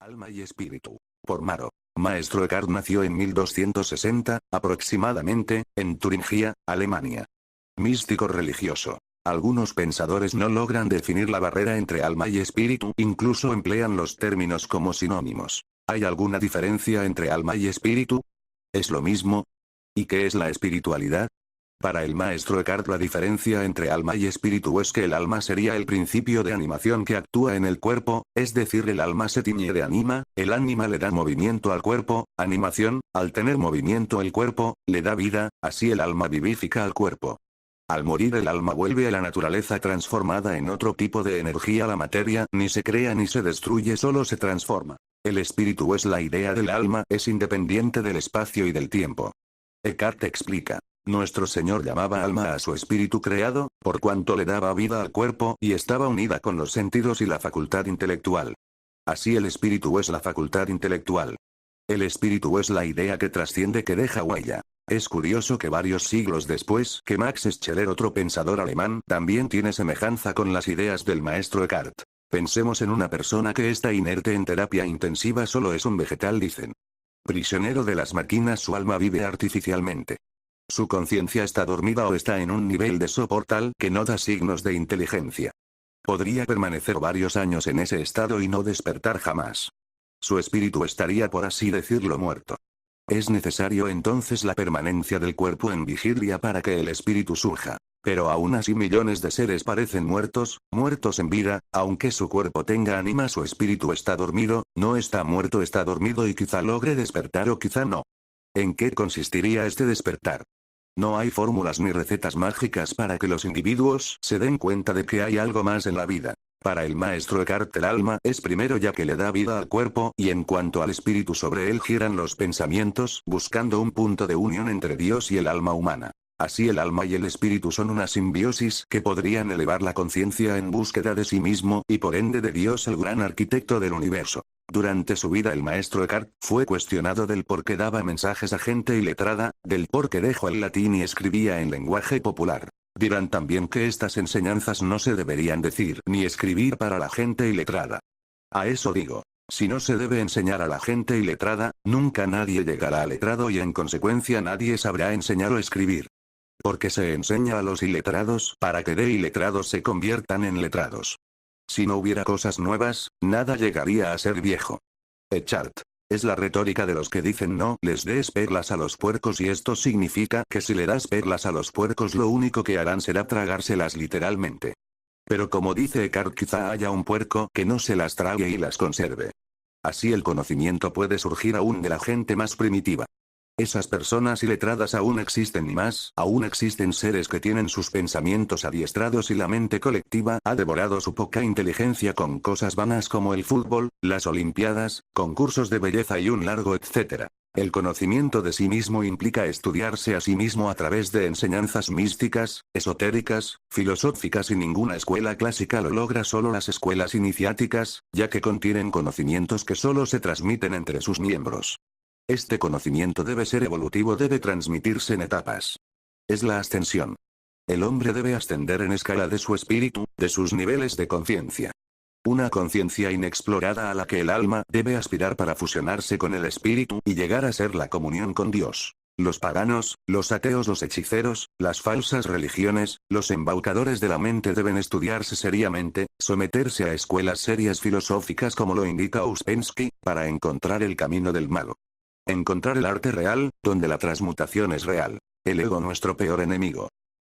Alma y espíritu. Por Maro. Maestro Eckhart nació en 1260, aproximadamente, en Turingia, Alemania. Místico religioso. Algunos pensadores no logran definir la barrera entre alma y espíritu, incluso emplean los términos como sinónimos. ¿Hay alguna diferencia entre alma y espíritu? ¿Es lo mismo? ¿Y qué es la espiritualidad? Para el maestro Eckhart, la diferencia entre alma y espíritu es que el alma sería el principio de animación que actúa en el cuerpo, es decir, el alma se tiñe de ánima, el ánima le da movimiento al cuerpo, animación, al tener movimiento el cuerpo, le da vida, así el alma vivifica al cuerpo. Al morir el alma vuelve a la naturaleza transformada en otro tipo de energía. La materia ni se crea ni se destruye, solo se transforma. El espíritu es la idea del alma, es independiente del espacio y del tiempo. Eckhart explica. Nuestro Señor llamaba alma a su espíritu creado, por cuanto le daba vida al cuerpo y estaba unida con los sentidos y la facultad intelectual. Así el espíritu es la facultad intelectual. El espíritu es la idea que trasciende, que deja huella. Es curioso que varios siglos después que Max Scheler, otro pensador alemán, también tiene semejanza con las ideas del maestro Eckhart. Pensemos en una persona que está inerte en terapia intensiva, solo es un vegetal, dicen. Prisionero de las máquinas, su alma vive artificialmente. Su conciencia está dormida o está en un nivel de sopor tal que no da signos de inteligencia. Podría permanecer varios años en ese estado y no despertar jamás. Su espíritu estaría, por así decirlo, muerto. Es necesario entonces la permanencia del cuerpo en vigilia para que el espíritu surja. Pero aún así millones de seres parecen muertos, muertos en vida, aunque su cuerpo tenga ánima, su espíritu está dormido, no está muerto, está dormido y quizá logre despertar o quizá no. ¿En qué consistiría este despertar? No hay fórmulas ni recetas mágicas para que los individuos se den cuenta de que hay algo más en la vida. Para el maestro Eckhart, el alma es primero, ya que le da vida al cuerpo, y en cuanto al espíritu, sobre él giran los pensamientos, buscando un punto de unión entre Dios y el alma humana. Así el alma y el espíritu son una simbiosis que podrían elevar la conciencia en búsqueda de sí mismo, y por ende de Dios, el gran arquitecto del universo. Durante su vida el maestro Eckhart fue cuestionado del por qué daba mensajes a gente iletrada, del por qué dejó el latín y escribía en lenguaje popular. Dirán también que estas enseñanzas no se deberían decir ni escribir para la gente iletrada. A eso digo. Si no se debe enseñar a la gente iletrada, nunca nadie llegará a letrado y en consecuencia nadie sabrá enseñar o escribir. Porque se enseña a los iletrados para que de iletrados se conviertan en letrados. Si no hubiera cosas nuevas, nada llegaría a ser viejo. Eckhart. Es la retórica de los que dicen no les des perlas a los puercos, y esto significa que si le das perlas a los puercos lo único que harán será tragárselas literalmente. Pero como dice Eckhart, quizá haya un puerco que no se las trague y las conserve. Así el conocimiento puede surgir aún de la gente más primitiva. Esas personas iletradas aún existen, y más, aún existen seres que tienen sus pensamientos adiestrados y la mente colectiva ha devorado su poca inteligencia con cosas vanas como el fútbol, las olimpiadas, concursos de belleza y un largo etcétera. El conocimiento de sí mismo implica estudiarse a sí mismo a través de enseñanzas místicas, esotéricas, filosóficas, y ninguna escuela clásica lo logra, solo las escuelas iniciáticas, ya que contienen conocimientos que solo se transmiten entre sus miembros. Este conocimiento debe ser evolutivo, debe transmitirse en etapas. Es la ascensión. El hombre debe ascender en escala de su espíritu, de sus niveles de conciencia. Una conciencia inexplorada a la que el alma debe aspirar para fusionarse con el espíritu y llegar a ser la comunión con Dios. Los paganos, los ateos, los hechiceros, las falsas religiones, los embaucadores de la mente deben estudiarse seriamente, someterse a escuelas serias filosóficas como lo indica Ouspensky, para encontrar el camino del mago. Encontrar el arte real, donde la transmutación es real. El ego, nuestro peor enemigo.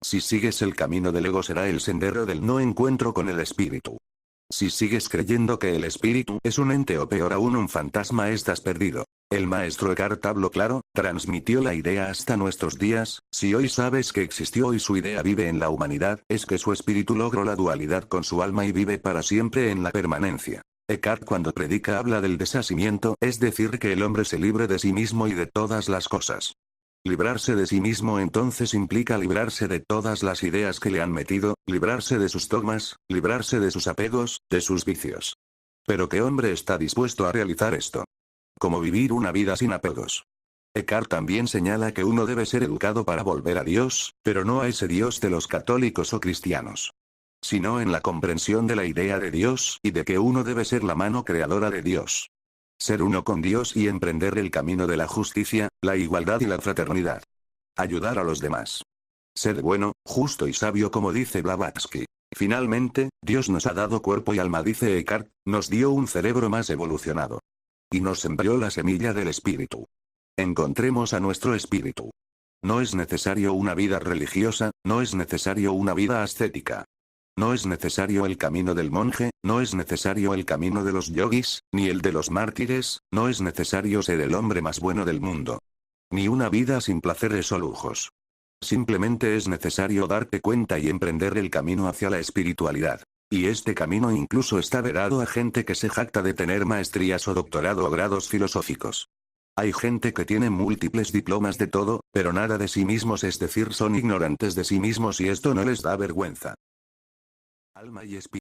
Si sigues el camino del ego, será el sendero del no encuentro con el espíritu. Si sigues creyendo que el espíritu es un ente o peor aún un fantasma, estás perdido. El maestro Eckhart habló claro, transmitió la idea hasta nuestros días. Si hoy sabes que existió y su idea vive en la humanidad, es que su espíritu logró la dualidad con su alma y vive para siempre en la permanencia. Eckhart cuando predica habla del desasimiento, es decir, que el hombre se libre de sí mismo y de todas las cosas. Librarse de sí mismo entonces implica librarse de todas las ideas que le han metido, librarse de sus dogmas, librarse de sus apegos, de sus vicios. Pero ¿qué hombre está dispuesto a realizar esto? ¿Cómo vivir una vida sin apegos? Eckhart también señala que uno debe ser educado para volver a Dios, pero no a ese Dios de los católicos o cristianos, sino en la comprensión de la idea de Dios y de que uno debe ser la mano creadora de Dios. Ser uno con Dios y emprender el camino de la justicia, la igualdad y la fraternidad. Ayudar a los demás. Ser bueno, justo y sabio como dice Blavatsky. Finalmente, Dios nos ha dado cuerpo y alma, dice Eckhart, nos dio un cerebro más evolucionado. Y nos sembró la semilla del espíritu. Encontremos a nuestro espíritu. No es necesario una vida religiosa, no es necesario una vida ascética. No es necesario el camino del monje, no es necesario el camino de los yogis, ni el de los mártires, no es necesario ser el hombre más bueno del mundo. Ni una vida sin placeres o lujos. Simplemente es necesario darte cuenta y emprender el camino hacia la espiritualidad. Y este camino incluso está vedado a gente que se jacta de tener maestrías o doctorado o grados filosóficos. Hay gente que tiene múltiples diplomas de todo, pero nada de sí mismos, es decir, son ignorantes de sí mismos y esto no les da vergüenza. Alma y espíritu.